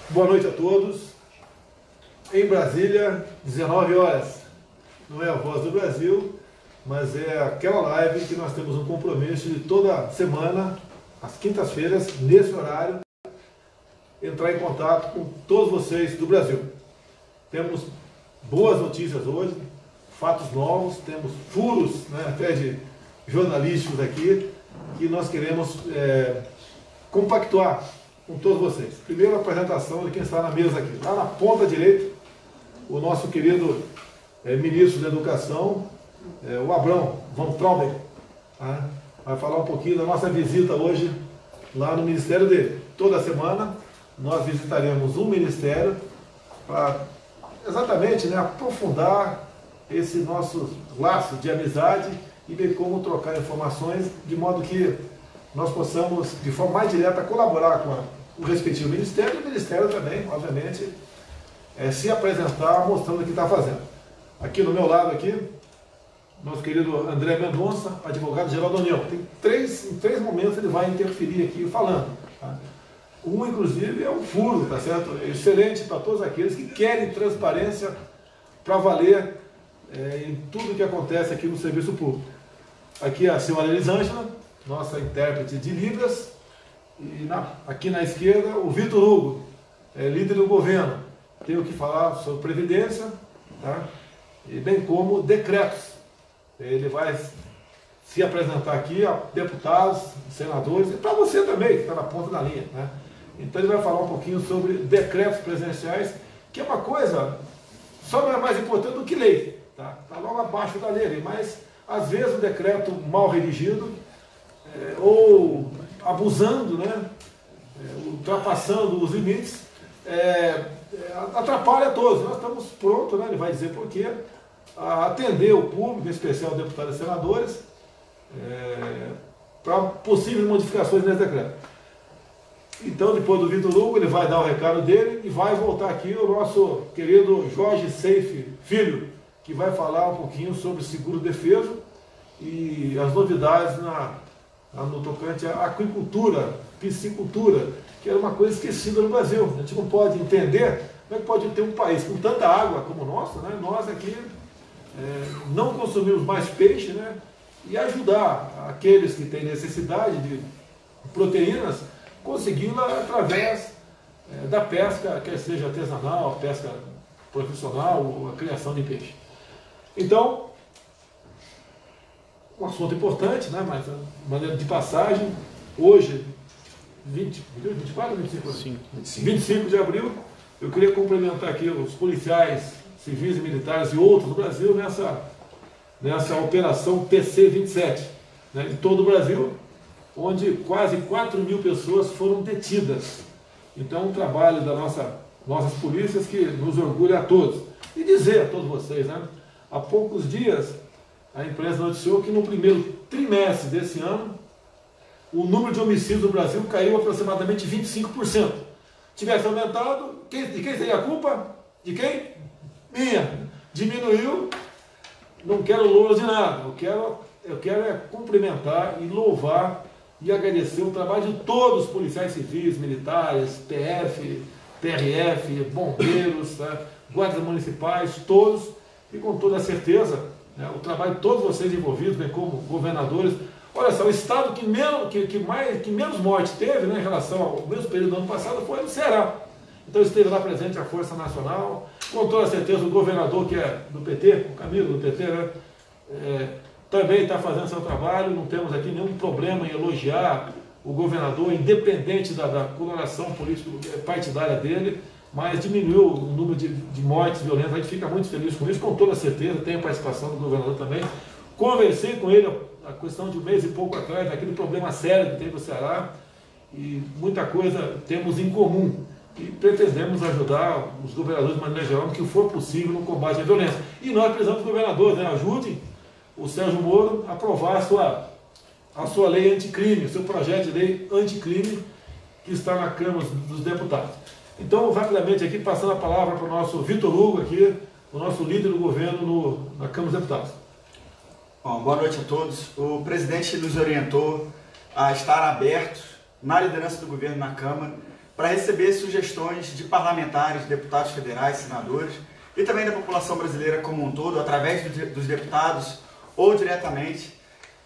Boa noite a todos. Em Brasília, 19 horas. Não é a Voz do Brasil, mas é aquela live que nós temos um compromisso de toda semana, às quintas-feiras, nesse horário, entrar em contato com todos vocês do Brasil. Temos boas notícias hoje, fatos novos, temos furos, né, até de jornalísticos aqui, que nós queremos compactuar com todos vocês. Primeiro, a apresentação de quem está na mesa aqui. Lá na ponta direita, o nosso querido ministro da Educação, o Abrão Van Trombeck, tá? Vai falar um pouquinho da nossa visita hoje lá no ministério dele. Toda semana nós visitaremos um ministério para exatamente, né, aprofundar esse nosso laço de amizade e ver como trocar informações de modo que nós possamos, de forma mais direta, colaborar com o respectivo ministério e o ministério também, obviamente, se apresentar mostrando o que está fazendo. Aqui no meu lado, aqui, nosso querido André Mendonça, advogado-geral da União. Em três momentos ele vai interferir aqui falando. Tá? Um, inclusive, é um furo, tá certo? É excelente para todos aqueles que querem transparência para valer em tudo que acontece aqui no serviço público. Aqui a senhora Elisângela, nossa intérprete de Libras, e aqui na esquerda o Vitor Hugo, líder do governo. Tem o que falar sobre Previdência, tá? E bem como decretos. Ele vai se apresentar aqui a deputados, senadores, e para você também, que está na ponta da linha, né? Então ele vai falar um pouquinho sobre decretos presidenciais, que é uma coisa, só não é mais importante do que lei, tá? Está logo abaixo da lei, mas às vezes o decreto mal redigido, ou abusando, né, ultrapassando os limites, atrapalha todos. Nós estamos prontos, né, ele vai dizer por quê, a atender o público, em especial deputados e senadores, para possíveis modificações nesse decreto. Então, depois do Vitor Hugo, ele vai dar o recado dele e vai voltar aqui o nosso querido Jorge Seife Filho, que vai falar um pouquinho sobre seguro-defeso e as novidades no tocante à aquicultura, piscicultura, que era uma coisa esquecida no Brasil. A gente não pode entender como é que pode ter um país com tanta água como o nosso, né? Nós aqui não consumimos mais peixe, né? E ajudar aqueles que têm necessidade de proteínas, consegui-la através da pesca, quer seja artesanal, a pesca profissional ou a criação de peixe. Então, um assunto importante, né? Mas de maneira de passagem, hoje, 24 ou 25? 25 de abril, eu queria cumprimentar aqui os policiais civis e militares e outros do Brasil nessa operação PC-27, né, em todo o Brasil, onde quase 4.000 pessoas foram detidas. Então, um trabalho das nossas polícias que nos orgulha a todos. E dizer a todos vocês, né, há poucos dias, a imprensa noticiou que no primeiro trimestre desse ano, o número de homicídios no Brasil caiu aproximadamente 25%. Tivesse aumentado, de quem seria a culpa? De quem? Minha. Diminuiu, não quero louros de nada. Eu quero cumprimentar e louvar e agradecer o trabalho de todos os policiais civis, militares, PF, PRF, bombeiros, tá? Guardas municipais, todos, e com toda a certeza, né, o trabalho de todos vocês envolvidos, bem como governadores. Olha só, o estado que menos morte teve, né, em relação ao mesmo período do ano passado foi no Ceará. Então esteve lá presente a Força Nacional, com toda certeza o governador, que é do PT, o Camilo do PT, né, também está fazendo seu trabalho. Não temos aqui nenhum problema em elogiar o governador, independente da coloração política partidária dele, mas diminuiu o número de mortes violentas. A gente fica muito feliz com isso, com toda certeza. Tem a participação do governador também. Conversei com ele a questão de um mês e pouco atrás, daquele problema sério que tem no Ceará, e muita coisa temos em comum. E pretendemos ajudar os governadores de maneira geral no que for possível no combate à violência. E nós precisamos dos governadores, né? Ajudem o Sérgio Moro a aprovar a sua lei anticrime, o seu projeto de lei anticrime que está na Câmara dos Deputados. Então, rapidamente aqui, passando a palavra para o nosso Vitor Hugo aqui, o nosso líder do governo na Câmara dos Deputados. Bom, boa noite a todos. O presidente nos orientou a estar abertos na liderança do governo na Câmara para receber sugestões de parlamentares, deputados federais, senadores e também da população brasileira como um todo, através dos deputados ou diretamente,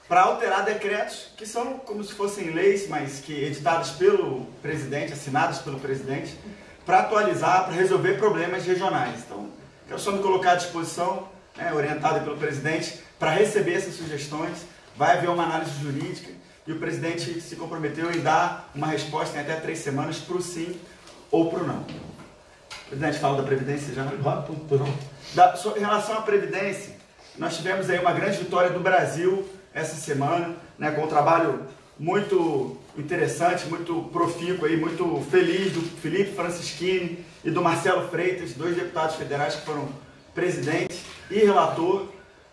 para alterar decretos que são como se fossem leis, mas que editados pelo presidente, assinados pelo presidente, para atualizar, para resolver problemas regionais. Então, quero só me colocar à disposição, orientado pelo presidente, para receber essas sugestões. Vai haver uma análise jurídica e o presidente se comprometeu em dar uma resposta em até 3 semanas para o sim ou para o não. O presidente fala da Previdência já? Em relação à Previdência, nós tivemos aí uma grande vitória do Brasil essa semana, com um trabalho muito interessante, muito profícuo, aí, muito feliz do Felipe Francischini e do Marcelo Freitas, 2 deputados federais que foram presidente e relator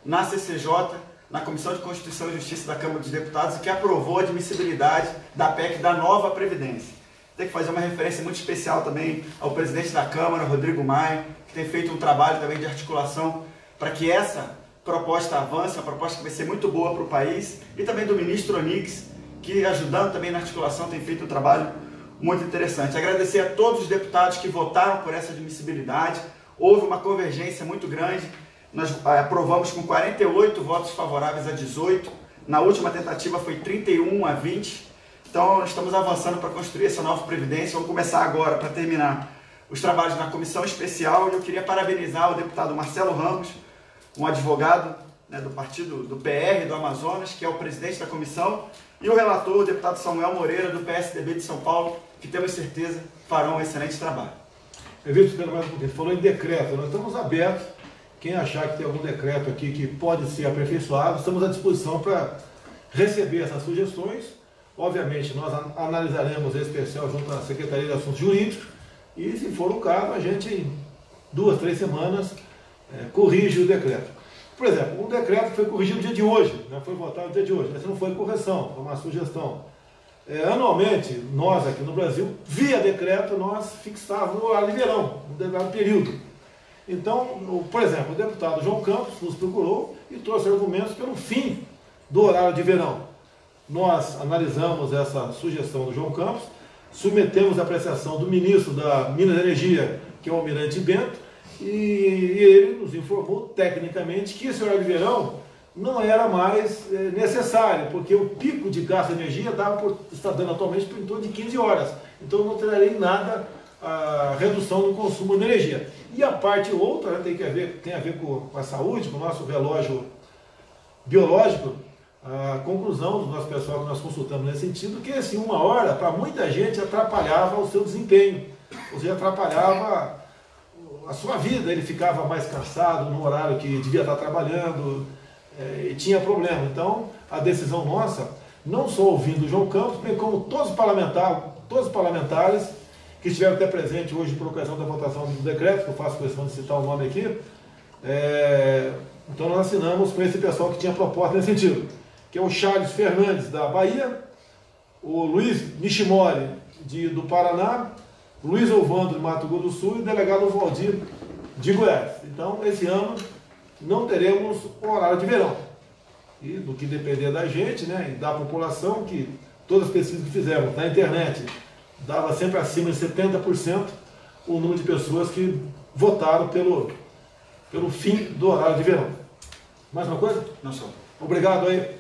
na CCJ, na Comissão de Constituição e Justiça da Câmara dos Deputados, e que aprovou a admissibilidade da PEC da nova Previdência. Tem que fazer uma referência muito especial também ao presidente da Câmara, Rodrigo Maia, que tem feito um trabalho também de articulação para que essa proposta avance, uma proposta que vai ser muito boa para o país, e também do ministro Onix, que ajudando também na articulação tem feito um trabalho muito interessante. Agradecer a todos os deputados que votaram por essa admissibilidade. Houve uma convergência muito grande, nós aprovamos com 48 votos favoráveis a 18, na última tentativa foi 31 a 20, então nós estamos avançando para construir essa nova Previdência. Vamos começar agora, para terminar, os trabalhos na Comissão Especial, e eu queria parabenizar o deputado Marcelo Ramos, um advogado do partido do PR do Amazonas, que é o presidente da comissão, e o relator, o deputado Samuel Moreira, do PSDB de São Paulo, que temos certeza farão um excelente trabalho. Vitor, mais um pouquinho, falou em decreto, nós estamos abertos, quem achar que tem algum decreto aqui que pode ser aperfeiçoado, estamos à disposição para receber essas sugestões. Obviamente, nós analisaremos esse especial junto à Secretaria de Assuntos Jurídicos, e se for o caso, a gente em 2, 3 semanas corrige o decreto. Por exemplo, um decreto foi corrigido no dia de hoje, foi votado no dia de hoje, mas não foi correção, foi uma sugestão. Anualmente, nós aqui no Brasil, via decreto, nós fixávamos o horário de verão, um determinado período. Então, por exemplo, o deputado João Campos nos procurou e trouxe argumentos pelo fim do horário de verão. Nós analisamos essa sugestão do João Campos, submetemos a apreciação do ministro da Minas e Energia, que é o Almirante Bento, e ele nos informou tecnicamente que esse horário de verão não era mais necessário, porque o pico de gasto de energia está dando atualmente por em torno de 15 horas. Então não trarei nada a redução do consumo de energia. E a parte outra tem a ver com a saúde, com o nosso relógio biológico, a conclusão do nosso pessoal que nós consultamos nesse sentido, que esse 1 hora, para muita gente, atrapalhava o seu desempenho, ou seja, atrapalhava a sua vida, ele ficava mais cansado no horário que devia estar trabalhando, e tinha problema. Então, a decisão nossa, não só ouvindo o João Campos, bem como todos os parlamentares que estiveram até presentes hoje por ocasião da votação do decreto, que eu faço questão de citar o nome aqui, então nós assinamos com esse pessoal que tinha proposta nesse sentido, que é o Charles Fernandes, da Bahia, o Luiz Nishimori, do Paraná, Luiz Ovando, de Mato Grosso do Sul, e o delegado Valdir, de Goiás. Então, esse ano, não teremos horário de verão. E do que depender da gente, e da população, que todas as pesquisas que fizemos na internet, dava sempre acima de 70% o número de pessoas que votaram pelo fim do horário de verão. Mais uma coisa? Não só. Obrigado aí.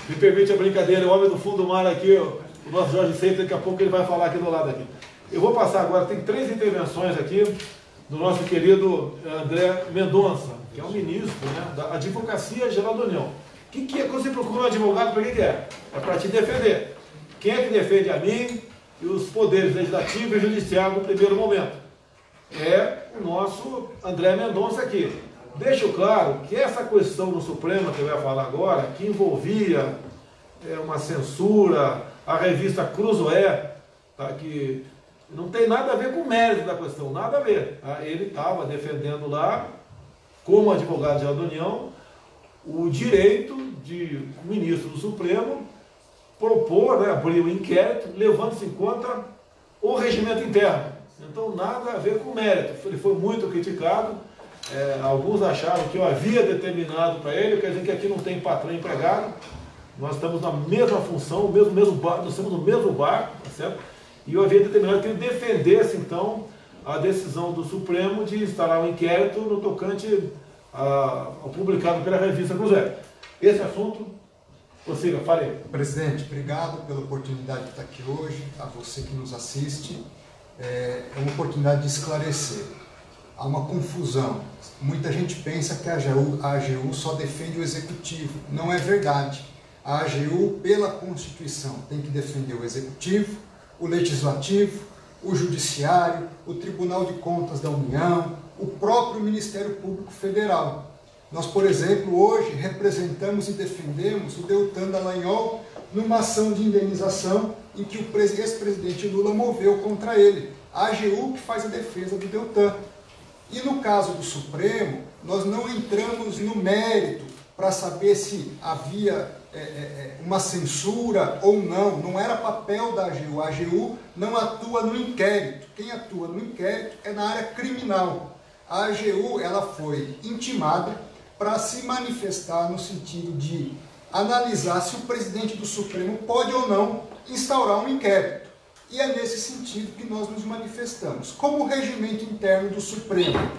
Me permite a brincadeira, o homem do fundo do mar aqui, o nosso Jorge Seita, daqui a pouco ele vai falar aqui do lado aqui. Eu vou passar agora, tem 3 intervenções aqui do nosso querido André Mendonça, que é o ministro da Advocacia Geral da União. O que é quando você procura um advogado, para que é? É para te defender. Quem é que defende a mim e os poderes legislativo e judiciário no primeiro momento? É o nosso André Mendonça aqui. Deixo claro que essa questão no Supremo, que eu ia falar agora, que envolvia uma censura, a revista Cruzoé, que não tem nada a ver com o mérito da questão, nada a ver. Ele estava defendendo lá, como advogado geral da União, o direito de o ministro do Supremo propor, abrir um inquérito, levando-se em conta o regimento interno. Então, nada a ver com mérito. Ele foi muito criticado. Alguns acharam que eu havia determinado para ele, quer dizer que aqui não tem patrão e empregado. Nós estamos na mesma função, nós estamos no mesmo barco, tá certo? E eu havia determinado que ele defendesse, então, a decisão do Supremo de instalar um inquérito no tocante ao publicado pela revista Cruzeiro. Esse assunto, prossiga, fale. Presidente, obrigado pela oportunidade de estar aqui hoje, a você que nos assiste. É uma oportunidade de esclarecer. Há uma confusão. Muita gente pensa que a AGU só defende o Executivo. Não é verdade. A AGU, pela Constituição, tem que defender o Executivo, o Legislativo, o Judiciário, o Tribunal de Contas da União, o próprio Ministério Público Federal. Nós, por exemplo, hoje representamos e defendemos o Deltan Dallagnol numa ação de indenização em que o ex-presidente Lula moveu contra ele. A AGU que faz a defesa do Deltan. E no caso do Supremo, nós não entramos no mérito para saber se havia uma censura ou não. Não era papel da AGU. A AGU não atua no inquérito. Quem atua no inquérito é na área criminal. A AGU ela foi intimada para se manifestar no sentido de analisar se o presidente do Supremo pode ou não instaurar um inquérito. E é nesse sentido que nós nos manifestamos. Como o regimento interno do Supremo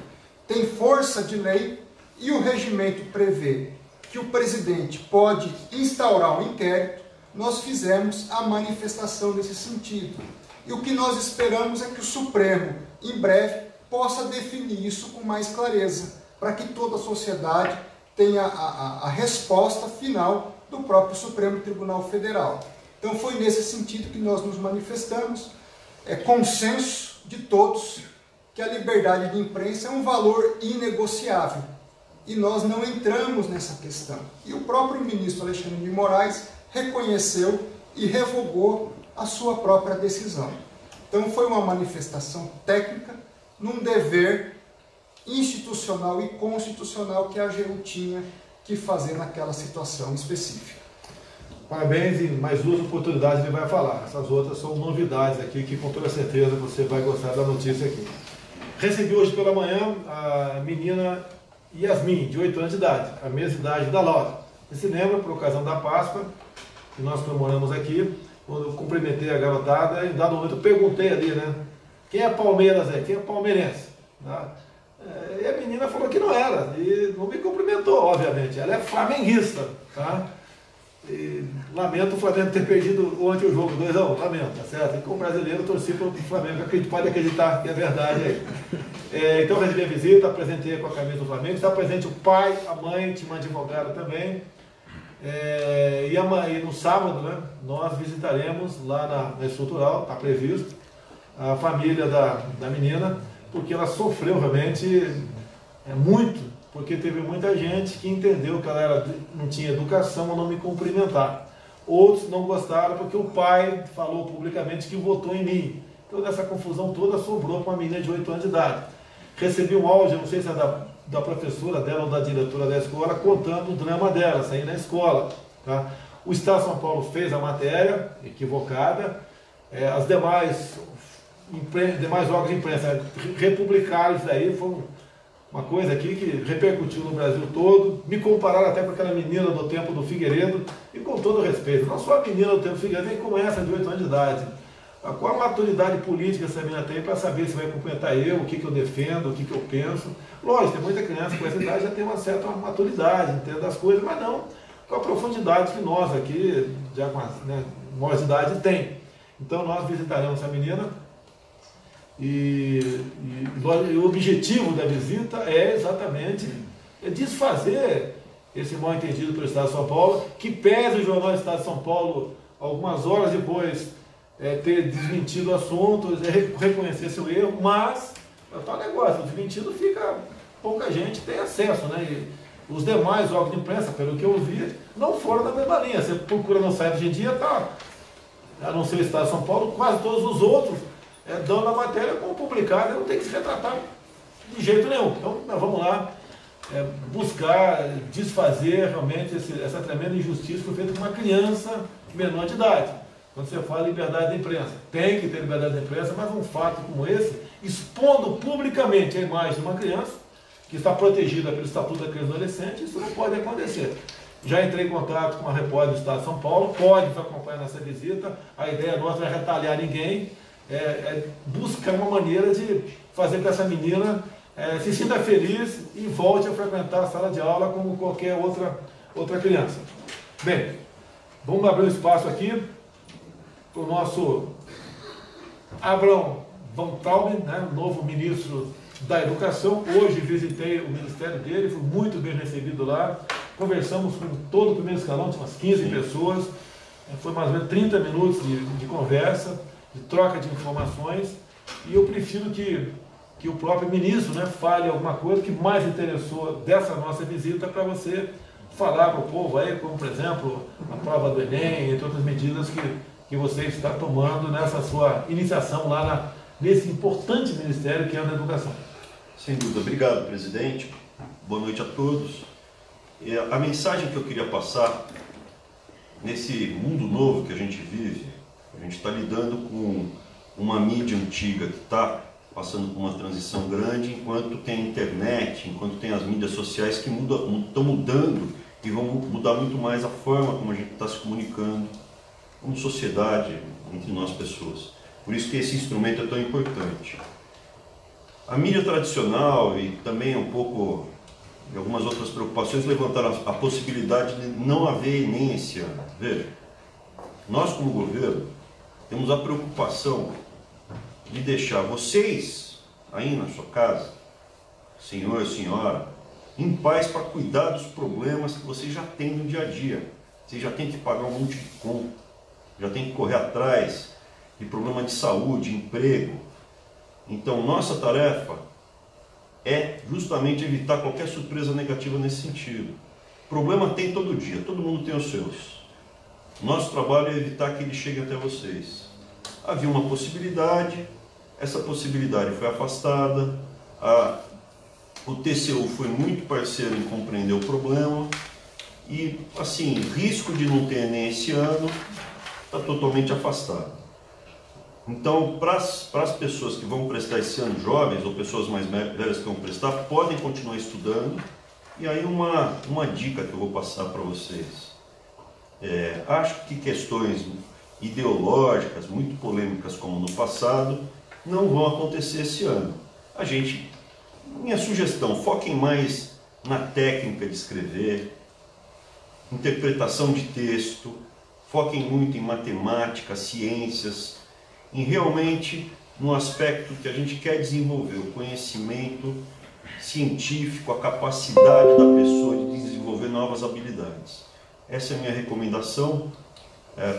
tem força de lei e o regimento prevê que o presidente pode instaurar um inquérito, nós fizemos a manifestação nesse sentido. E o que nós esperamos é que o Supremo, em breve, possa definir isso com mais clareza, para que toda a sociedade tenha a resposta final do próprio Supremo Tribunal Federal. Então foi nesse sentido que nós nos manifestamos. É consenso de todos que a liberdade de imprensa é um valor inegociável. E nós não entramos nessa questão. E o próprio ministro Alexandre de Moraes reconheceu e revogou a sua própria decisão. Então foi uma manifestação técnica num dever institucional e constitucional que a AGU tinha que fazer naquela situação específica. Parabéns, e mais duas oportunidades ele vai falar. Essas outras são novidades aqui que com toda certeza você vai gostar da notícia aqui. Recebi hoje pela manhã a menina Yasmin, de 8 anos de idade, a mesma idade da Laura. Você se lembra, por ocasião da Páscoa, que nós comemoramos aqui, quando eu cumprimentei a garotada, em dado momento eu perguntei ali, né? Quem é Palmeiras aí? Quem é palmeirense? Tá? E a menina falou que não era, e não me cumprimentou, obviamente. Ela é flamenguista, tá? E lamento o Flamengo ter perdido ontem o jogo 2-1, lamento, tá certo? E como brasileiro, torci para o Flamengo, pode acreditar que é verdade aí. Então, recebi a visita, apresentei com a camisa do Flamengo, está presente o pai, a mãe, tinha uma advogada também. E no sábado, né, nós visitaremos lá na estrutural, está previsto, a família da menina, porque ela sofreu realmente muito. Porque teve muita gente que entendeu que ela não tinha educação ou não me cumprimentar. Outros não gostaram porque o pai falou publicamente que votou em mim. Então, essa confusão toda sobrou para uma menina de 8 anos de idade. Recebi um áudio, não sei se é da professora dela ou da diretora da escola, contando o drama dela, saindo da escola. Tá? O Estado de São Paulo fez a matéria, equivocada. As demais órgãos de imprensa republicaram isso aí, foi uma coisa aqui que repercutiu no Brasil todo. Me compararam até com aquela menina do tempo do Figueiredo, e com todo respeito, não só a menina do tempo do Figueiredo, nem como essa de 8 anos de idade. Qual a maturidade política essa menina tem para saber se vai cumprimentar eu, o que eu defendo, o que eu penso? Lógico, tem muita criança com essa idade já tem uma certa maturidade, entende as coisas, mas não com a profundidade que nós aqui, já com maior idade, tem. Então nós visitaremos essa menina. E o objetivo da visita é exatamente desfazer esse mal entendido pelo Estado de São Paulo, que pese o jornal Estado de São Paulo, algumas horas depois, ter desmentido o assunto, reconhecer seu erro, mas é tal negócio, desmentido fica, pouca gente tem acesso, né? E os demais órgãos de imprensa, pelo que eu vi, não foram na mesma linha. Você procura no site hoje em dia, tá, a não ser o Estado de São Paulo, quase todos os outros dando a matéria como publicada, não tem que se retratar de jeito nenhum. Então, nós vamos lá buscar desfazer realmente essa tremenda injustiça que foi feita com uma criança menor de idade. quando você fala liberdade da imprensa. Tem que ter liberdade da imprensa, mas um fato como esse, expondo publicamente a imagem de uma criança, que está protegida pelo Estatuto da Criança e do Adolescente, isso não pode acontecer. Já entrei em contato com a repórter do Estado de São Paulo, pode nos acompanhar nessa visita, a ideia nossa não é retalhar ninguém, é buscar uma maneira de fazer com que essa menina se sinta feliz e volte a frequentar a sala de aula como qualquer outra criança. Bem, vamos abrir um espaço aqui para o nosso Abraham Van Traub, né, novo ministro da Educação. Hoje visitei o ministério dele, fui muito bem recebido lá. Conversamos com todo o primeiro escalão, tinha umas 15 pessoas. Foi mais ou menos 30 minutos de conversa, de troca de informações. E eu prefiro que o próprio ministro, né, fale alguma coisa que mais interessou dessa nossa visita para você falar para o povo aí, como por exemplo a prova do Enem, entre outras medidas que você está tomando nessa sua iniciação lá nesse importante ministério que é o da Educação. Sem dúvida. Obrigado, presidente. Boa noite a todos. A mensagem que eu queria passar nesse mundo novo que a gente vive, a gente está lidando com uma mídia antiga que está passando por uma transição grande, enquanto tem a internet, enquanto tem as mídias sociais que estão mudando e vão mudar muito mais a forma como a gente está se comunicando como sociedade, entre nós pessoas. Por isso que esse instrumento é tão importante. A mídia tradicional e também um pouco de algumas outras preocupações levantaram a possibilidade de não haver Enem esse ano. Veja, nós como governo temos a preocupação de deixar vocês aí na sua casa, senhor, senhora, em paz para cuidar dos problemas que vocês já têm no dia a dia. Vocês já têm que pagar um monte de conta, já têm que correr atrás de problema de saúde, emprego. Então, nossa tarefa é justamente evitar qualquer surpresa negativa nesse sentido. Problema tem todo dia, todo mundo tem os seus. Nosso trabalho é evitar que ele chegue até vocês. Havia uma possibilidade, essa possibilidade foi afastada, o TCU foi muito parceiro em compreender o problema e, assim, risco de não ter Enem esse ano está totalmente afastado. Então, para as pessoas que vão prestar esse ano, jovens ou pessoas mais velhas que vão prestar, podem continuar estudando. E aí uma dica que eu vou passar para vocês. Acho que questões ideológicas, muito polêmicas como no passado, não vão acontecer esse ano. Minha sugestão, foquem mais na técnica de escrever, interpretação de texto, foquem muito em matemática, ciências, em realmente no aspecto que a gente quer desenvolver, o conhecimento científico, a capacidade da pessoa de desenvolver novas habilidades. Essa é a minha recomendação.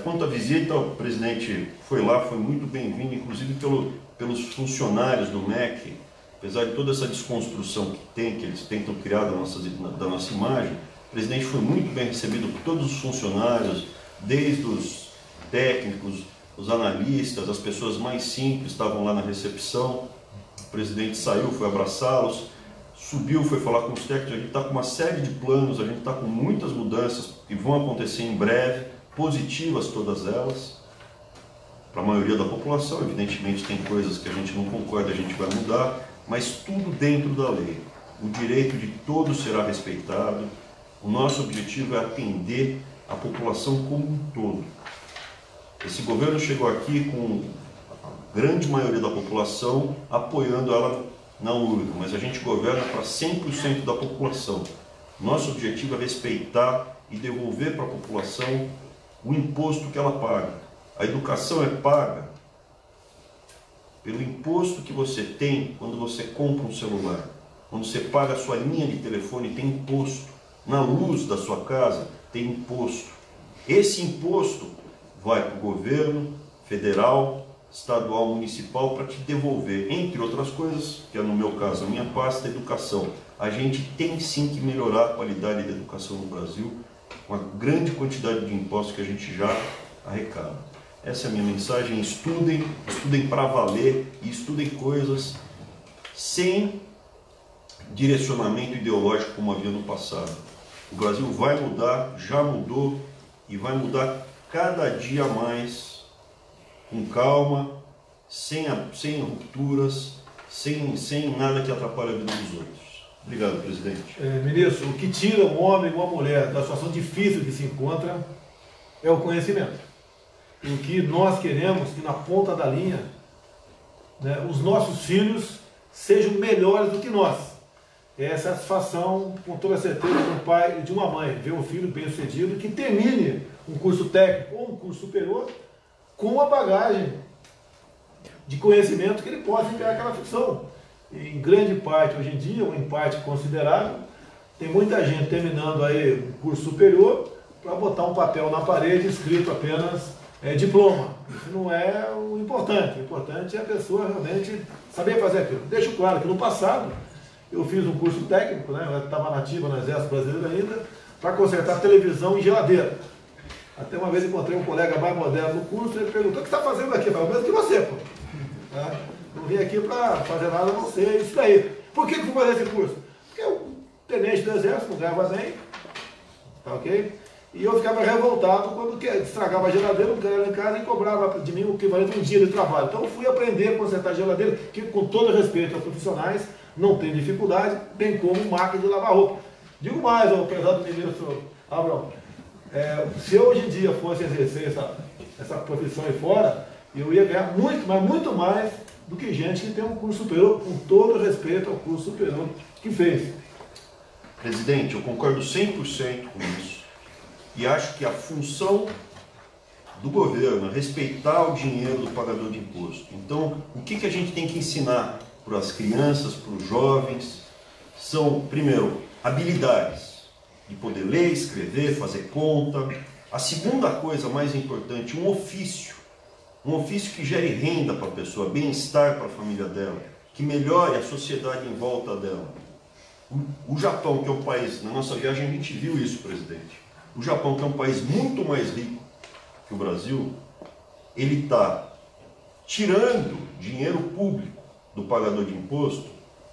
Quanto à visita, o presidente foi lá, foi muito bem-vindo, inclusive pelos funcionários do MEC, apesar de toda essa desconstrução que eles tentam criar da nossa imagem, o presidente foi muito bem recebido por todos os funcionários, desde os técnicos, os analistas, as pessoas mais simples estavam lá na recepção. O presidente saiu, foi abraçá-los, subiu, foi falar com os técnicos. A gente está com uma série de planos, a gente está com muitas mudanças que vão acontecer em breve, positivas todas elas, para a maioria da população. Evidentemente tem coisas que a gente não concorda, a gente vai mudar, mas tudo dentro da lei. O direito de todos será respeitado. O nosso objetivo é atender a população como um todo. Esse governo chegou aqui com a grande maioria da população apoiando ela na urna, mas a gente governa para 100% da população. Nosso objetivo é respeitar e devolver para a população o imposto que ela paga. A educação é paga pelo imposto que você tem quando você compra um celular. Quando você paga a sua linha de telefone, tem imposto. Na luz da sua casa, tem imposto. Esse imposto vai para o governo federal, estadual, municipal para te devolver, entre outras coisas, que é no meu caso a minha pasta, a educação. A gente tem sim que melhorar a qualidade da educação no Brasil, com a grande quantidade de impostos que a gente já arrecada. Essa é a minha mensagem. Estudem para valer e estudem coisas sem direcionamento ideológico como havia no passado. O Brasil vai mudar, já mudou e vai mudar cada dia mais com calma, sem rupturas, sem nada que atrapalhe a vida dos outros. Obrigado, presidente. Ministro, o que tira um homem ou uma mulher da situação difícil que se encontra é o conhecimento. O que nós queremos que na ponta da linha, né, os nossos filhos sejam melhores do que nós. É satisfação, com toda certeza, de um pai e de uma mãe, ver um filho bem sucedido que termine um curso técnico ou um curso superior com uma bagagem de conhecimento que ele possa encarar aquela função. Em grande parte, hoje em dia, uma parte considerável, tem muita gente terminando aí um curso superior para botar um papel na parede escrito apenas diploma. Isso não é o importante. O importante é a pessoa realmente saber fazer aquilo. Deixo claro que no passado eu fiz um curso técnico, né, eu estava nativa no Exército Brasileiro ainda, para consertar televisão e geladeira. Até uma vez encontrei um colega mais moderno no curso, ele perguntou: o que você está fazendo aqui? Eu falei: o mesmo que você, pô. Tá? Não vim aqui para fazer nada a não ser isso daí. Por que eu fui fazer esse curso? Porque o tenente do Exército não ganhava bem, tá ok? E eu ficava revoltado quando estragava a geladeira, o cara lá em casa e cobrava de mim o equivalente a um dia de trabalho. Então eu fui aprender a consertar a geladeira, que com todo respeito aos profissionais, não tem dificuldade, bem como máquina de lavar roupa. Digo mais, ao prezado ministro Abrão, se eu hoje em dia fosse exercer essa profissão aí fora, eu ia ganhar muito, mas muito mais do que gente que tem um curso superior, com todo respeito ao curso superior que fez. Presidente, eu concordo 100% com isso. E acho que a função do governo é respeitar o dinheiro do pagador de imposto. Então, o que a gente tem que ensinar para as crianças, para os jovens, são, primeiro, habilidades de poder ler, escrever, fazer conta. A segunda coisa mais importante, um ofício que gere renda para a pessoa, bem-estar para a família dela, que melhore a sociedade em volta dela. O Japão, que é um país, na nossa viagem a gente viu isso, presidente. O Japão, que é um país muito mais rico que o Brasil, ele está tirando dinheiro público do pagador de imposto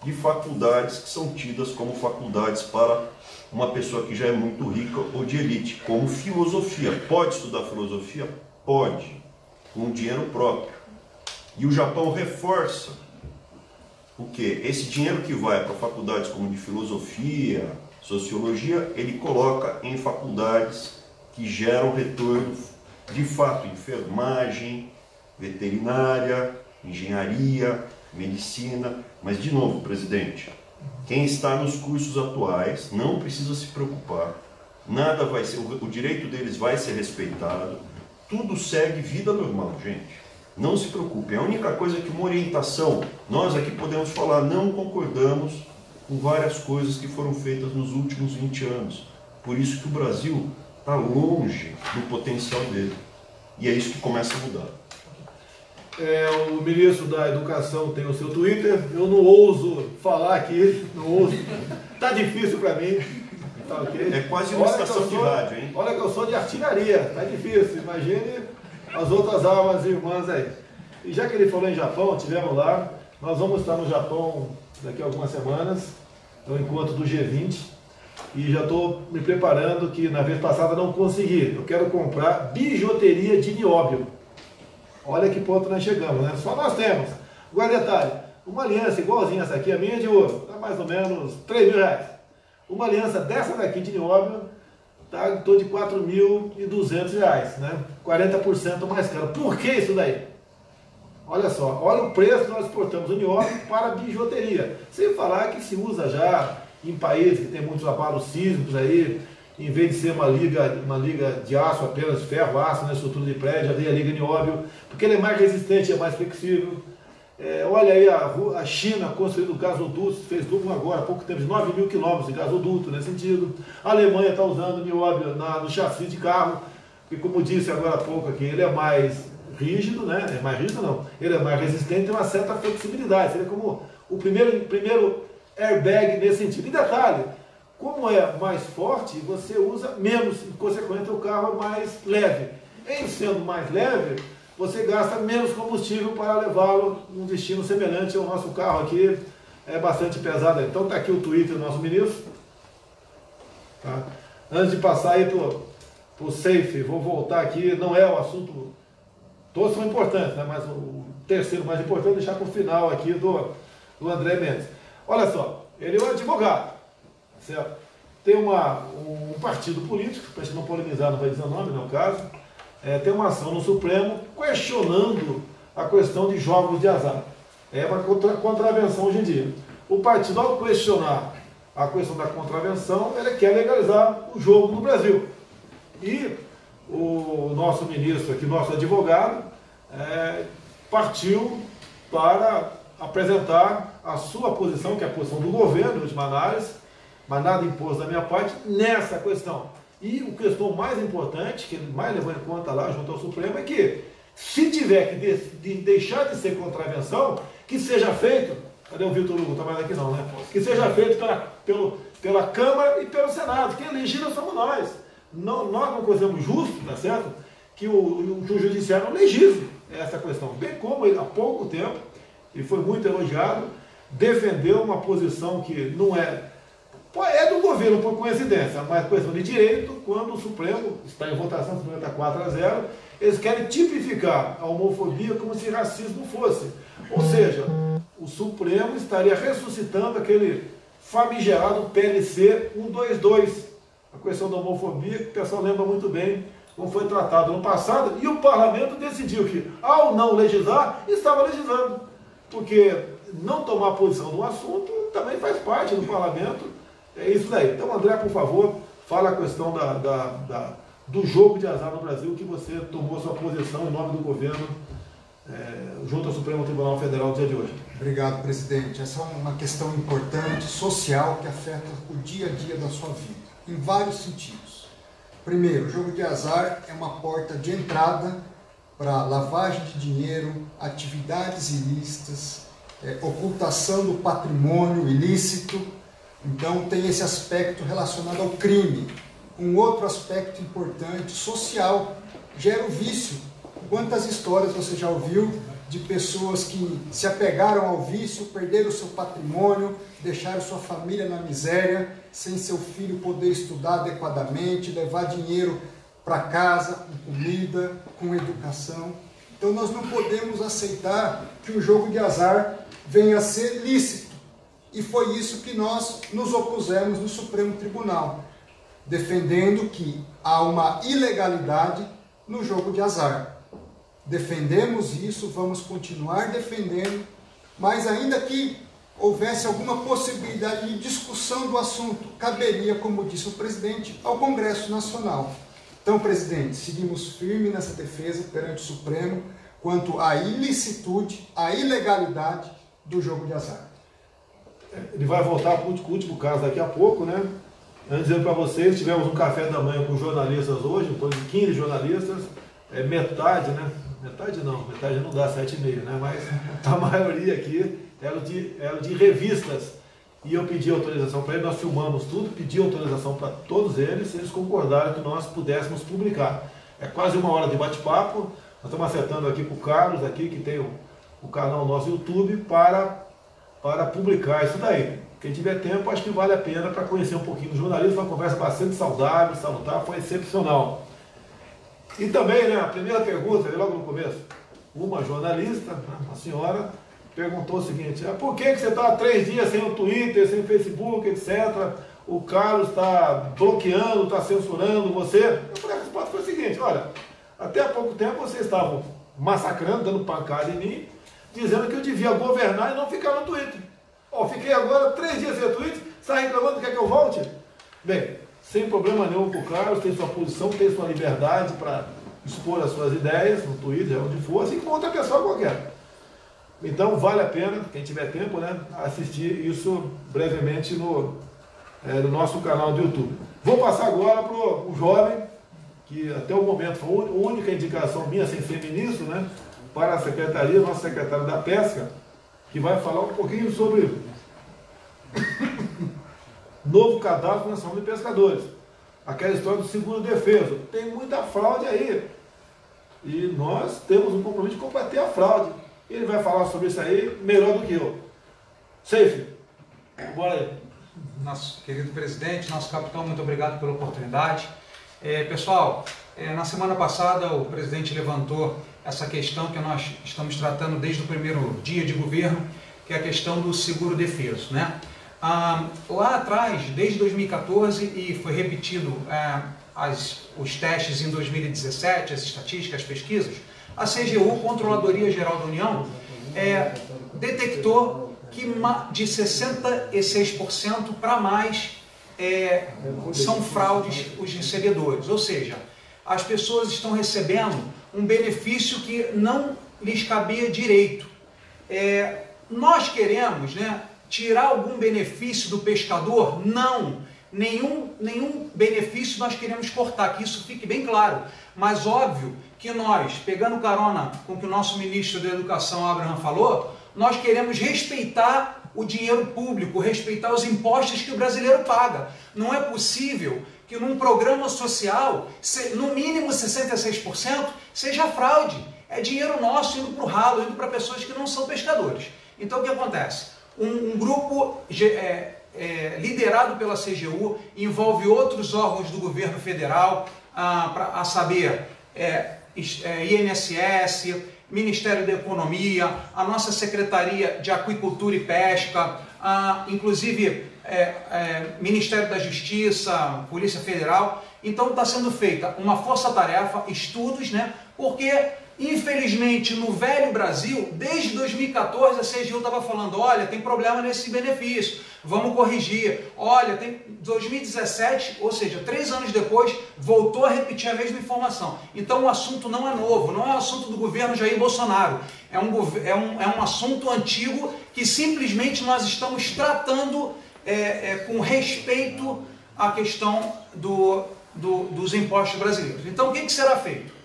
de faculdades que são tidas como faculdades para uma pessoa que já é muito rica ou de elite, como filosofia. Pode estudar filosofia? Pode, com dinheiro próprio. E o Japão reforça o quê? Esse dinheiro que vai para faculdades como de filosofia, sociologia, ele coloca em faculdades que geram retorno de fato, enfermagem, veterinária, engenharia, medicina. Mas, de novo, presidente, quem está nos cursos atuais não precisa se preocupar, nada vai ser, o direito deles vai ser respeitado, tudo segue vida normal, gente. Não se preocupe, a única coisa que uma orientação, nós aqui podemos falar, não concordamos com várias coisas que foram feitas nos últimos 20 anos. Por isso que o Brasil está longe do potencial dele. E é isso que começa a mudar. O ministro da Educação tem o seu Twitter, eu não ouso falar aqui, não ouso. Tá difícil para mim. Tá, okay? É quase uma estação de rádio, hein? Olha que eu sou de artilharia, tá difícil. Imagine as outras armas irmãs aí. E já que ele falou em Japão, tivemos lá, nós vamos estar no Japão daqui a algumas semanas, no encontro do G20, e já estou me preparando, que na vez passada não consegui. Eu quero comprar bijuteria de nióbio. Olha que ponto nós chegamos, né? Só nós temos. Agora detalhe, uma aliança igualzinha essa aqui, a minha é de ouro, está mais ou menos R$3.000. Uma aliança dessa daqui de nióbio está em torno de R$4.200, né? 40% mais caro. Por que isso daí? Olha só, olha o preço que nós exportamos o nióbio para bijuteria. Sem falar que se usa já em países que tem muitos abalos sísmicos aí, em vez de ser uma liga de aço, apenas ferro, aço na estrutura de prédio, ali a liga nióbio, porque ele é mais resistente, é mais flexível. Olha aí a China construindo gasodutos, fez duplo agora, há pouco tempo, de 9.000 quilômetros de gasoduto nesse sentido. A Alemanha está usando nióbio no chassi de carro, porque como disse agora há pouco aqui, ele é mais rígido, né? É mais rígido não, ele é mais resistente, tem uma certa flexibilidade, seria como o primeiro airbag nesse sentido. E detalhe, como é mais forte, você usa menos, consequentemente o carro é mais leve. Em sendo mais leve, você gasta menos combustível para levá-lo num destino semelhante ao nosso carro aqui, é bastante pesado. Então está aqui o Twitter do nosso ministro. Tá? Antes de passar aí para o Safe, vou voltar aqui, não é o assunto todos são importantes, né? Mas o terceiro mais importante é deixar para o final aqui do André Mendes. Olha só, ele é um advogado, certo? Tem um partido político, para a gente não polemizar, não vai dizer o nome, não é o caso, tem uma ação no Supremo questionando a questão de jogos de azar. É uma contravenção hoje em dia. O partido, ao questionar a questão da contravenção, ele quer legalizar o jogo no Brasil. E o nosso ministro aqui, nosso advogado, partiu para apresentar a sua posição, que é a posição do governo, em última análise, mas nada imposto da minha parte, nessa questão. E a questão mais importante, que ele mais levou em conta lá junto ao Supremo, é que se tiver que deixar de ser contravenção, que seja feito, cadê o Vitor Hugo? Não está mais aqui não, né? Que seja feito pela Câmara e pelo Senado, quem legisla somos nós. Nós não consideramos justo, tá certo? Que o judiciário não legisle essa questão. Bem como ele, há pouco tempo, e foi muito elogiado, defendeu uma posição que não é do governo por coincidência, mas questão de direito, quando o Supremo está em votação, o Supremo está 4-0, eles querem tipificar a homofobia como se racismo fosse. Ou seja, o Supremo estaria ressuscitando aquele famigerado PLC 122, a questão da homofobia, que o pessoal lembra muito bem como foi tratado no passado, e o parlamento decidiu que, ao não legislar, estava legislando. Porque não tomar posição no assunto também faz parte do parlamento. É isso daí. Então, André, por favor, fala a questão do jogo de azar no Brasil, que você tomou sua posição em nome do governo junto ao Supremo Tribunal Federal no dia de hoje. Obrigado, presidente. Essa é uma questão importante, social, que afeta o dia a dia da sua vida, em vários sentidos. Primeiro, o jogo de azar é uma porta de entrada para lavagem de dinheiro, atividades ilícitas, ocultação do patrimônio ilícito. Então tem esse aspecto relacionado ao crime. Um outro aspecto importante, social, gera o vício. Quantas histórias você já ouviu de pessoas que se apegaram ao vício, perderam o seu patrimônio, deixaram sua família na miséria, sem seu filho poder estudar adequadamente, levar dinheiro para casa, com comida, com educação. Então nós não podemos aceitar que o jogo de azar venha a ser lícito. E foi isso que nós nos opusemos no Supremo Tribunal, defendendo que há uma ilegalidade no jogo de azar. Defendemos isso, vamos continuar defendendo, mas ainda que houvesse alguma possibilidade de discussão do assunto, caberia, como disse o presidente, ao Congresso Nacional. Então, presidente, seguimos firmes nessa defesa perante o Supremo quanto à ilicitude, à ilegalidade do jogo de azar. Ele vai voltar para o último caso daqui a pouco, né? Antes de dizer para vocês, tivemos um café da manhã com jornalistas hoje, em torno de 15 jornalistas, metade, né? Metade não dá 7,5, né? Mas a maioria aqui era de revistas. E eu pedi autorização para eles, nós filmamos tudo, pedi autorização para todos eles, eles concordaram que nós pudéssemos publicar. É quase 1 hora de bate-papo, nós estamos acertando aqui com o Carlos, aqui, que tem o canal nosso YouTube, para publicar isso daí. Quem tiver tempo, acho que vale a pena para conhecer um pouquinho do jornalismo, foi uma conversa bastante saudável, salutar, foi excepcional. E também, né, a primeira pergunta, logo no começo, uma jornalista, uma senhora, perguntou o seguinte: por que você está há 3 dias sem o Twitter, sem o Facebook, etc. O Carlos está bloqueando, está censurando você? Eu falei, a resposta foi a seguinte: olha, até há pouco tempo vocês estavam massacrando, dando pancada em mim, dizendo que eu devia governar e não ficar no Twitter. Fiquei agora 3 dias sem o Twitter, está reclamando que quer que eu volte? Bem, sem problema nenhum com o Carlos, tem sua posição, tem sua liberdade para expor as suas ideias no Twitter, onde for, assim como outra pessoa qualquer. Então vale a pena, quem tiver tempo, né, assistir isso brevemente no nosso canal do YouTube. Vou passar agora para o jovem, que até o momento foi a única indicação minha sem ser ministro, né, para a secretaria, nosso secretário da Pesca, que vai falar um pouquinho sobre novo cadastro nacional de pescadores. Aquela história do seguro defeso. Tem muita fraude aí. E nós temos um compromisso de combater a fraude. Ele vai falar sobre isso aí melhor do que eu. Seife, bora aí. Nosso querido presidente, nosso capitão, muito obrigado pela oportunidade. Pessoal, Na semana passada o presidente levantou essa questão que nós estamos tratando desde o primeiro dia de governo, que é a questão do seguro-defeso, né? Lá atrás, desde 2014, e foi repetido os testes em 2017, as estatísticas, as pesquisas, a CGU, Controladoria Geral da União, detectou que de 66% para mais são fraudes os recebedores, ou seja, as pessoas estão recebendo um benefício que não lhes cabia direito. Nós queremos, né, tirar algum benefício do pescador? Não, nenhum benefício nós queremos cortar, que isso fique bem claro, mas óbvio que nós, pegando carona com o que o nosso ministro da Educação, Abraham, falou, nós queremos respeitar o dinheiro público, respeitar os impostos que o brasileiro paga. Não é possível que num programa social, no mínimo 66%, seja fraude. É dinheiro nosso indo para o ralo, indo para pessoas que não são pescadores. Então o que acontece? Um grupo liderado pela CGU, envolve outros órgãos do governo federal, a saber, INSS, Ministério da Economia, a nossa Secretaria de Aquicultura e Pesca, inclusive Ministério da Justiça, Polícia Federal. Então está sendo feita uma força-tarefa, estudos, né? Porque infelizmente no velho Brasil, desde 2014 a CGU estava falando, olha, tem problema nesse benefício, vamos corrigir. Olha, tem 2017, ou seja, 3 anos depois, voltou a repetir a mesma informação. Então o assunto não é novo, não é um assunto do governo Jair Bolsonaro, é um assunto antigo que simplesmente nós estamos tratando com respeito à questão dos impostos brasileiros. Então o que será feito?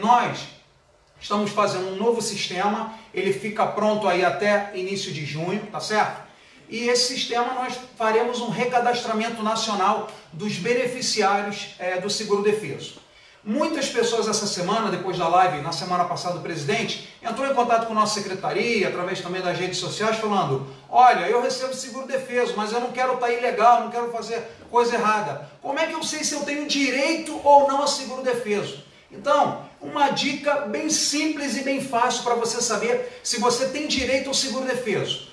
Nós estamos fazendo um novo sistema, ele fica pronto aí até início de junho, tá certo? E esse sistema nós faremos um recadastramento nacional dos beneficiários do seguro-defeso. Muitas pessoas essa semana, depois da live, na semana passada do presidente, entrou em contato com a nossa secretaria, através também das redes sociais, falando, olha, eu recebo seguro-defeso, mas eu não quero estar ilegal, não quero fazer coisa errada. Como é que eu sei se eu tenho direito ou não a seguro-defeso? Então, uma dica bem simples e bem fácil para você saber se você tem direito ao seguro-defeso.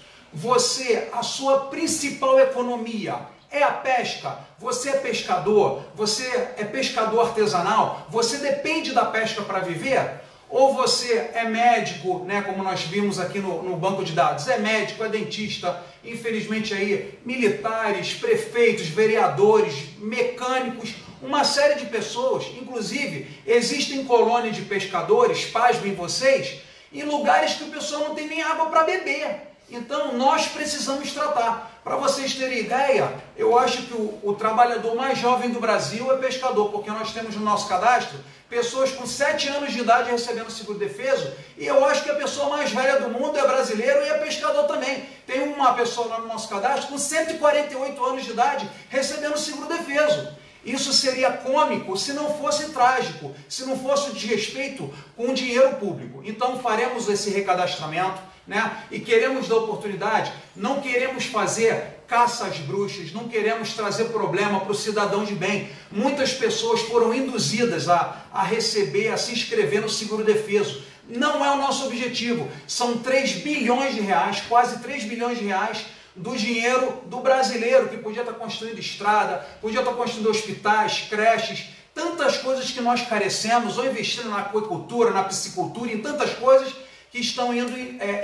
A sua principal economia é a pesca, você é pescador, você é pescador artesanal, você depende da pesca para viver? Ou você é médico, né, como nós vimos aqui no banco de dados, é médico, é dentista, infelizmente aí militares, prefeitos, vereadores, mecânicos, uma série de pessoas, inclusive existem colônias de pescadores, pasmem vocês, em lugares que o pessoal não tem nem água para beber. Então nós precisamos tratar. Para vocês terem ideia, eu acho que o trabalhador mais jovem do Brasil é pescador, porque nós temos no nosso cadastro pessoas com 7 anos de idade recebendo seguro-defeso, e eu acho que a pessoa mais velha do mundo é brasileiro e é pescador também. Tem uma pessoa lá no nosso cadastro com 148 anos de idade recebendo seguro-defeso. Isso seria cômico se não fosse trágico, se não fosse desrespeito com o dinheiro público. Então faremos esse recadastramento, né? E queremos dar oportunidade, não queremos fazer caça às bruxas, não queremos trazer problema para o cidadão de bem. Muitas pessoas foram induzidas a receber, a se inscrever no seguro-defeso. Não é o nosso objetivo. São 3 bilhões de reais, quase 3 bilhões de reais, do dinheiro do brasileiro, que podia estar construindo estrada, podia estar construindo hospitais, creches, tantas coisas que nós carecemos, ou investindo na aquicultura, na piscicultura, em tantas coisas que estão indo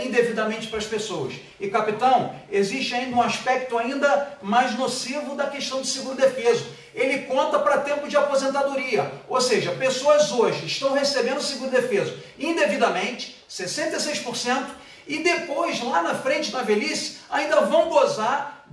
indevidamente para as pessoas. E, capitão, existe ainda um aspecto ainda mais nocivo da questão do seguro-defeso. Ele conta para tempo de aposentadoria, ou seja, pessoas hoje estão recebendo seguro-defeso indevidamente, 66%, e depois, lá na frente, na velhice, ainda vão gozar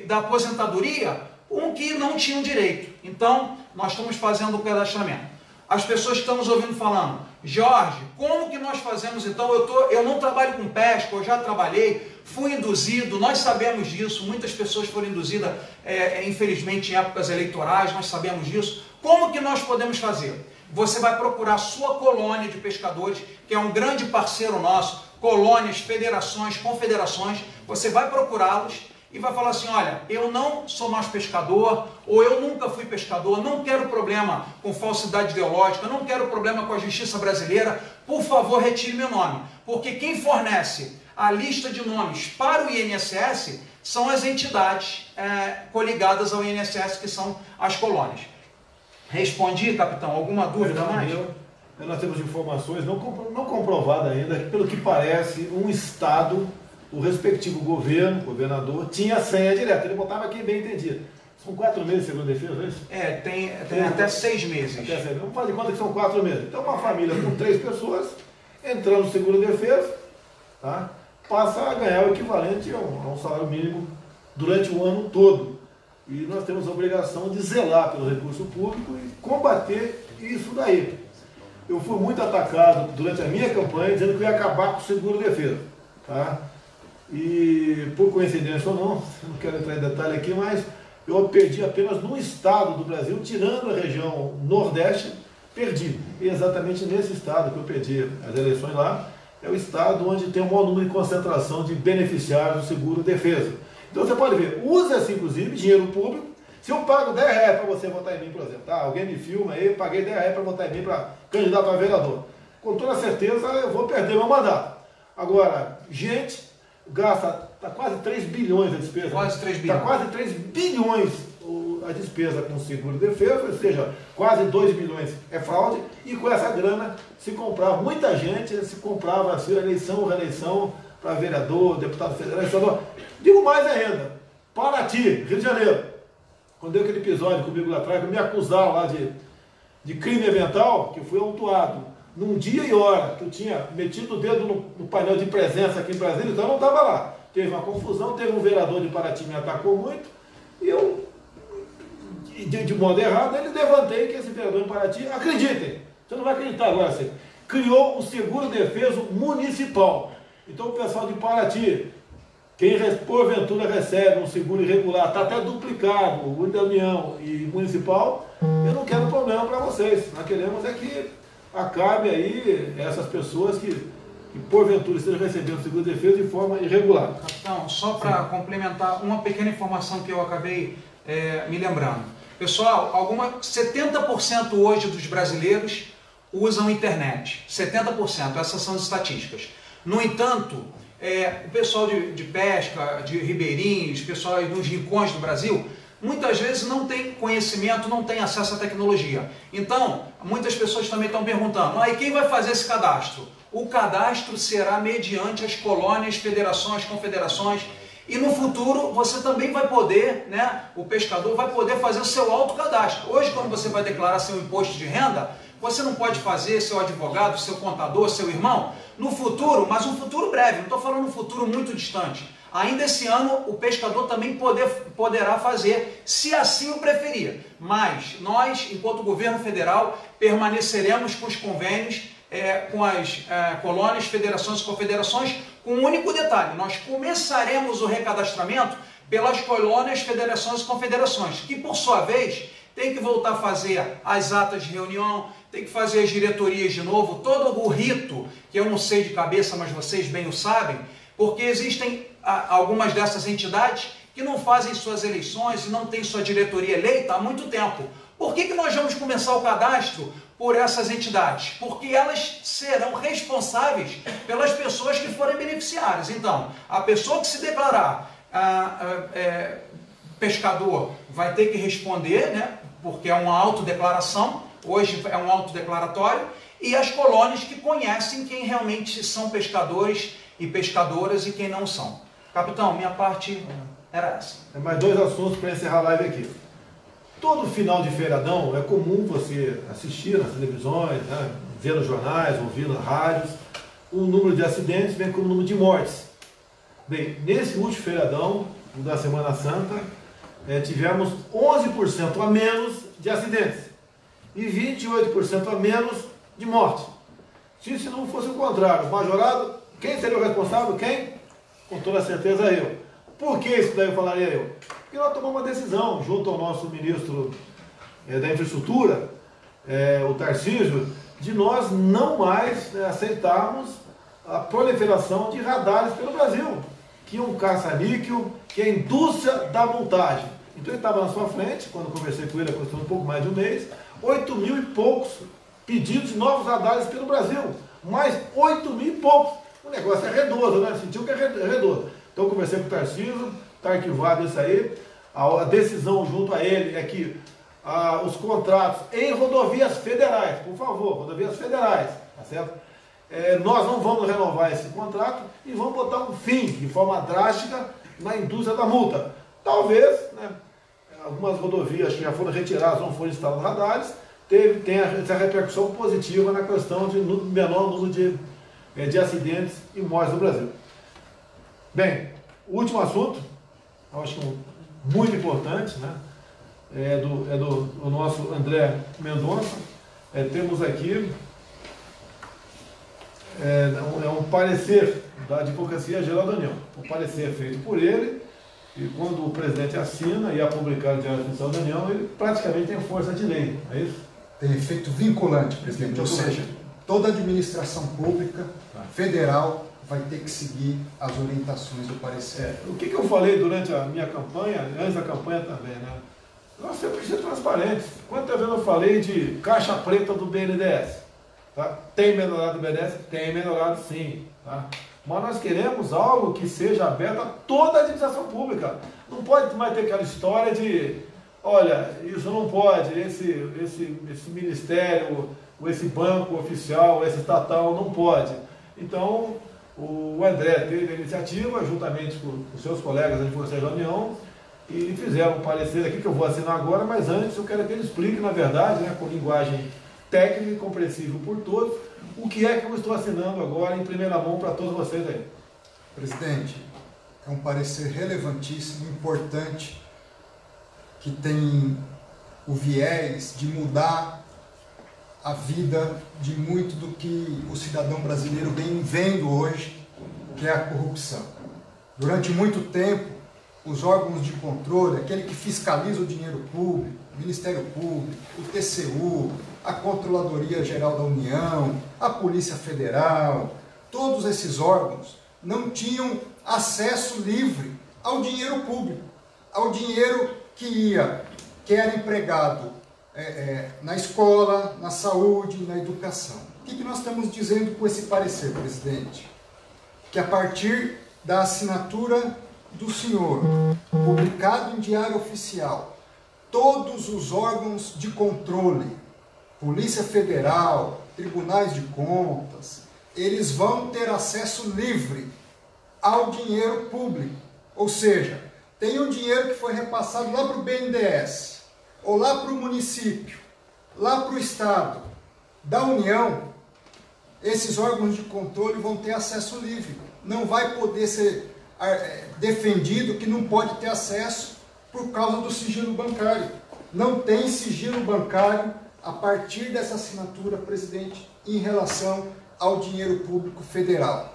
da aposentadoria com que não tinham direito. Então, nós estamos fazendo o cadastramento. As pessoas que estão nos ouvindo falando, Jorge, como que nós fazemos então? Eu não trabalho com pesca, eu já trabalhei, fui induzido, nós sabemos disso, muitas pessoas foram induzidas, infelizmente, em épocas eleitorais, nós sabemos disso. Como que nós podemos fazer? Você vai procurar a sua colônia de pescadores, que é um grande parceiro nosso, colônias, federações, confederações, você vai procurá-los e vai falar assim, olha, eu não sou mais pescador, ou eu nunca fui pescador, não quero problema com falsidade ideológica, não quero problema com a justiça brasileira, por favor, retire meu nome. Porque quem fornece a lista de nomes para o INSS são as entidades coligadas ao INSS, que são as colônias. Respondi, capitão, alguma dúvida mais? Nós temos informações não comprovadas ainda, que pelo que parece, um Estado, o respectivo governador, tinha senha direta. Ele botava aqui bem entendido. São 4 meses, segundo a defesa, é isso? Tem até 6 meses. Vamos fazer de conta que são 4 meses. Então, uma família com 3 pessoas, entrando no seguro-defesa, tá, passa a ganhar o equivalente a um salário mínimo durante o ano todo. E nós temos a obrigação de zelar pelo recurso público e combater isso daí. Eu fui muito atacado durante a minha campanha, dizendo que eu ia acabar com o seguro-defesa. Tá? E, por coincidência ou não quero entrar em detalhe aqui, mas eu perdi apenas num estado do Brasil, tirando a região Nordeste, perdi. E exatamente nesse estado que eu perdi as eleições lá, é o estado onde tem o maior número de concentração de beneficiários do seguro-defesa. Então você pode ver, usa-se inclusive dinheiro público. Se eu pago R$10 para você votar em mim, por exemplo, tá? Alguém me filma aí, paguei R$10 para votar em mim para candidato a vereador. Com toda certeza eu vou perder meu mandato. Agora, gente, gasta, está quase 3 bilhões a despesa. Quase 3 bilhões. Está quase 3 bilhões a despesa com seguro-defesa, ou seja, quase 2 bilhões é fraude, e com essa grana se comprava, muita gente se comprava assim, eleição ou reeleição para vereador, deputado federal, senador. Digo mais ainda, Paraty, Rio de Janeiro, quando deu aquele episódio comigo lá atrás, que me acusaram lá de crime ambiental, que eu fui autuado num dia e hora que eu tinha metido o dedo no painel de presença aqui em Brasília, então eu não estava lá. Teve uma confusão, teve um vereador de Paraty que me atacou muito, e eu, de modo errado, ele levantei que esse vereador em Paraty, acreditem, você não vai acreditar agora, assim, criou um seguro-defesa municipal. Então o pessoal de Paraty, quem porventura recebe um seguro irregular, está até duplicado, o da União e municipal, eu não quero problema para vocês. Nós queremos é que acabe aí essas pessoas que porventura estejam recebendo seguro-defesa de forma irregular. Capitão, só para complementar uma pequena informação que eu acabei me lembrando. Pessoal, 70% hoje dos brasileiros usam internet. 70%, essas são as estatísticas. No entanto, o pessoal de pesca, de ribeirinhos, pessoal nos rincões do Brasil, muitas vezes não tem conhecimento, não tem acesso à tecnologia. Então, muitas pessoas também estão perguntando, e quem vai fazer esse cadastro? O cadastro será mediante as colônias, federações, confederações, e no futuro você também vai poder, o pescador vai poder fazer o seu autocadastro. Hoje, quando você vai declarar seu imposto de renda, você não pode fazer, seu advogado, seu contador, seu irmão, no futuro, mas um futuro breve, não estou falando um futuro muito distante. Ainda esse ano o pescador também poderá fazer, se assim o preferir. Mas nós, enquanto governo federal, permaneceremos com os convênios, com as colônias, federações e confederações, com um único detalhe: nós começaremos o recadastramento pelas colônias, federações e confederações, que por sua vez tem que voltar a fazer as atas de reunião, tem que fazer as diretorias de novo, todo o rito, que eu não sei de cabeça, mas vocês bem o sabem, porque existem algumas dessas entidades que não fazem suas eleições e não têm sua diretoria eleita há muito tempo. Por que nós vamos começar o cadastro por essas entidades? Porque elas serão responsáveis pelas pessoas que forem beneficiárias. Então, a pessoa que se declarar pescador vai ter que responder, porque é uma autodeclaração, hoje é um autodeclaratório, e as colônias que conhecem quem realmente são pescadores e pescadoras e quem não são. Capitão, minha parte era essa. Mais 2 assuntos para encerrar a live aqui. Todo final de feriadão é comum você assistir nas televisões, ver nos jornais, ouvir nas rádios, o número de acidentes vem com o número de mortes. Bem, nesse último feriadão da Semana Santa, tivemos 11% a menos de acidentes e 28% a menos de mortes. Se não fosse o contrário, o majorado, quem seria o responsável? Quem? Com toda certeza eu. Por que isso daí eu falaria eu? Porque nós tomamos uma decisão junto ao nosso ministro da Infraestrutura, o Tarcísio, de nós não mais aceitarmos a proliferação de radares pelo Brasil. que é um caça-níquel, que é a indústria da montagem. Então ele estava na sua frente, quando eu conversei com ele, aconteceu um pouco mais de um mês, 8 mil e poucos pedidos de novos radares pelo Brasil. Mais 8 mil e poucos. O negócio é redondo, né? Sentiu que é redondo. Então eu conversei com o Tarcísio, está arquivado isso aí. A decisão junto a ele é que os contratos em rodovias federais, por favor, rodovias federais, tá certo? Nós não vamos renovar esse contrato e vamos botar um fim, de forma drástica, na indústria da multa. Talvez, né, algumas rodovias que já foram retiradas, não foram instalados radares, tenha essa repercussão positiva na questão de menor número de acidentes e mortes no Brasil. Bem, o último assunto, eu acho que muito importante, né, é do nosso André Mendonça. Temos aqui um parecer da Advocacia Geral da União. O parecer é feito por ele, e quando o presidente assina e é publicado no Diário Oficial da União, ele praticamente tem força de lei, é isso? Tem efeito vinculante, presidente, ou seja, toda administração pública federal vai ter que seguir as orientações do parecer. O que eu falei durante a minha campanha, antes da campanha também, né? Nós sempre precisa ser transparentes. Quantas vezes eu falei de caixa preta do BNDES? Tá? Tem melhorado o BNDES? Tem melhorado sim. Tá? Mas nós queremos algo que seja aberto a toda a administração pública. Não pode mais ter aquela história de, olha, isso não pode, esse ministério, ou esse banco oficial, esse estatal, não pode. Então, o André teve a iniciativa, juntamente com os seus colegas da Advocacia da União, e fizeram um parecer aqui que eu vou assinar agora, mas antes eu quero que ele explique, na verdade, né, com linguagem técnica e compreensível por todos, o que é que eu estou assinando agora em primeira mão para todos vocês aí. Presidente, é um parecer relevantíssimo, importante, que tem o viés de mudar a vida de muito do que o cidadão brasileiro vem vendo hoje, que é a corrupção. Durante muito tempo, os órgãos de controle, aquele que fiscaliza o dinheiro público, o Ministério Público, o TCU, a Controladoria Geral da União, a Polícia Federal, todos esses órgãos não tinham acesso livre ao dinheiro público, ao dinheiro que era empregado na escola, na saúde, na educação. O que nós estamos dizendo com esse parecer, presidente? Que a partir da assinatura do senhor, publicado em Diário Oficial, todos os órgãos de controle, Polícia Federal, Tribunais de Contas, eles vão ter acesso livre ao dinheiro público. Ou seja, tem um dinheiro que foi repassado lá para o BNDES, ou lá para o município, lá para o Estado, da União, esses órgãos de controle vão ter acesso livre. Não vai poder ser defendido que não pode ter acesso por causa do sigilo bancário. Não tem sigilo bancário a partir dessa assinatura, presidente, em relação ao dinheiro público federal.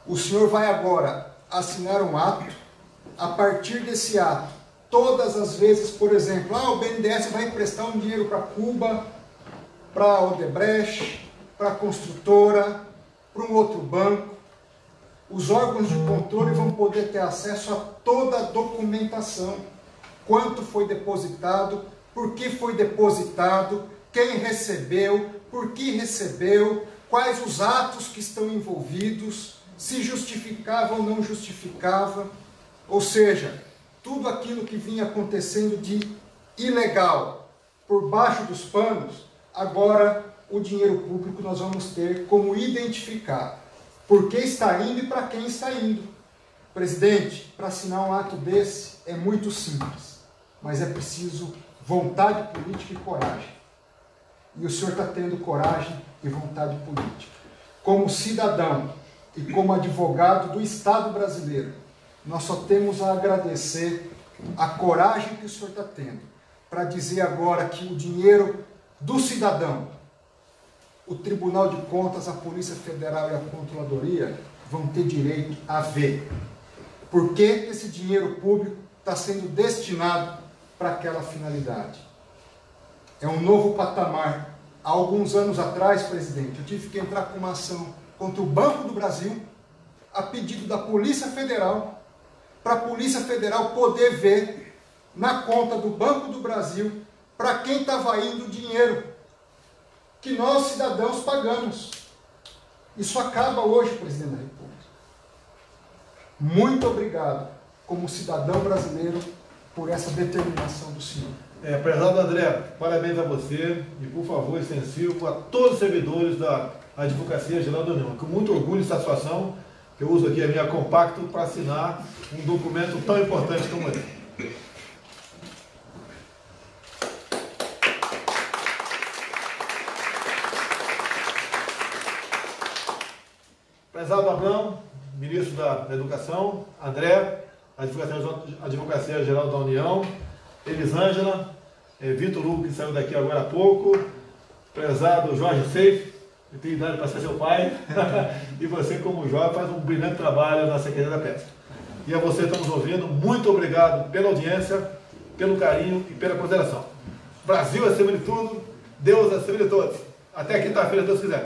O senhor vai agora assinar um ato, a partir desse ato, todas as vezes, por exemplo, o BNDES vai emprestar um dinheiro para Cuba, para a Odebrecht, para a construtora, para um outro banco, os órgãos de controle vão poder ter acesso a toda a documentação, quanto foi depositado, por que foi depositado, quem recebeu, por que recebeu, quais os atos que estão envolvidos, se justificava ou não justificava, ou seja, tudo aquilo que vinha acontecendo de ilegal por baixo dos panos, agora o dinheiro público nós vamos ter como identificar por que está indo e para quem está indo. Presidente, para assinar um ato desse é muito simples, mas é preciso vontade política e coragem. E o senhor está tendo coragem e vontade política. Como cidadão e como advogado do Estado brasileiro, nós só temos a agradecer a coragem que o senhor está tendo para dizer agora que o dinheiro do cidadão, o Tribunal de Contas, a Polícia Federal e a Controladoria vão ter direito a ver por que esse dinheiro público está sendo destinado para aquela finalidade. É um novo patamar. Há alguns anos atrás, presidente, eu tive que entrar com uma ação contra o Banco do Brasil, a pedido da Polícia Federal, para a Polícia Federal poder ver na conta do Banco do Brasil para quem estava indo o dinheiro que nós, cidadãos, pagamos. Isso acaba hoje, presidente da República. Muito obrigado, como cidadão brasileiro, por essa determinação do senhor. Prezado André, parabéns a você e, por favor, extensivo a todos os servidores da Advocacia Geral da União. Com muito orgulho e satisfação, eu uso aqui a minha compacto para assinar um documento tão importante como esse. Prezado Abrão, ministro da Educação, André, Advocacia Geral da União, Elisângela, Vitor Hugo, que saiu daqui agora há pouco, prezado Jorge Seif, que tem idade para ser seu pai, e você, como jovem, faz um brilhante trabalho na Secretaria da Pesca. E a você que está nos ouvindo, muito obrigado pela audiência, pelo carinho e pela consideração. Brasil acima de tudo, Deus acima de todos. Até quinta-feira, se Deus quiser.